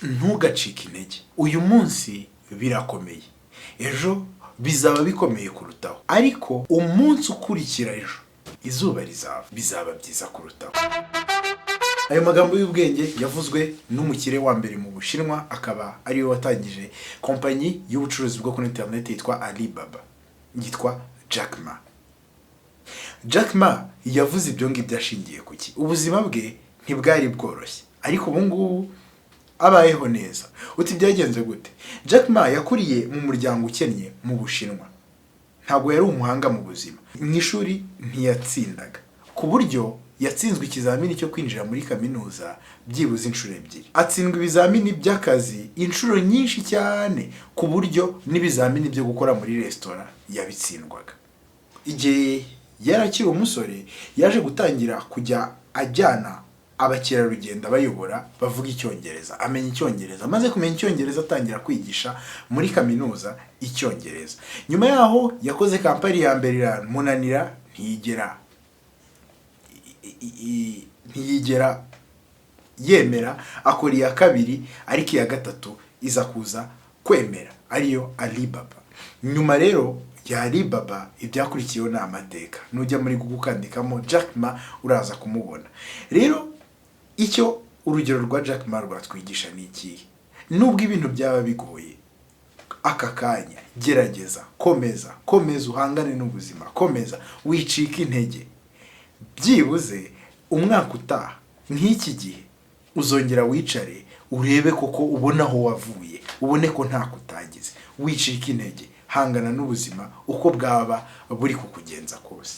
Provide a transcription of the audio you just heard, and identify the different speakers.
Speaker 1: Ntugacike intege. Uyu munsi birakomeye, ejo bizaba bikomeye kurutaho, ariko umunsi ukurikira ejo izuba bizaba byiza kurutaho. Ayo magambo y'ubwenge yavuzwe n'umukire wa mbere mu Bushinwa, akaba ariwe watangije kompanyi y'ubucuruzi bwo kuri internet yitwa Alibaba, yitwa Jack Ma. Jack Ma yavuze ibyo ngibyo ashingiye kuki? Ubuzima bwe ntibwari bworoshye, ariko ubu ngubu abayeho neza. Uti byagenze gute? Jack Ma yakuriye mu muryango ukennye mu Bushinwa. Ntabwo yari umuhanga mu buzima. Mu ishuri ntiyatsindaga, ku buryo yatsinzwe ikizamini cyo kwinjira muri kaminuza byibuze inshuro ebyiri. Atsindwa ibizamini by'akazi inshuro nyinshi cyane, ku buryo n'ibizamini byo gukora muri resitora yabitsindwaga. Igihe yarakiri umusore yaje gutangira kujya ajyana abakerarugendo bayobora bavuga Icyongereza, amenya Icyongereza. Amaze kumenya Icyongereza atangira kwigisha muri kaminuza Icyongereza. Nyuma yaho yakoze kampani ya mbere iramunanira, ntiyigera yemera, akora iya kabiri, ariko iya gatatu iza kuza kwemera, ariyo Alibaba. Nyuma rero ya Alibaba ibyakurikiyeho ni amateka. Nujya muri Google ukandikamo Jack Ma uraza kumubona. Rero icyo urugero rwa Jack Ma rwatwigisha ni ikihe? Nubwo ibintu byaba bigoye, aka kanya gerageza, komeza uhangane n'ubuzima, komeza wicika intege. Byibuze umwaka utaha nk'iki gihe uzongera wicare urebe koko ubona aho wavuye, ubone ko nta kutagize. Wicika intege, hangana n'ubuzima uko bwaba buri kukugenza kose.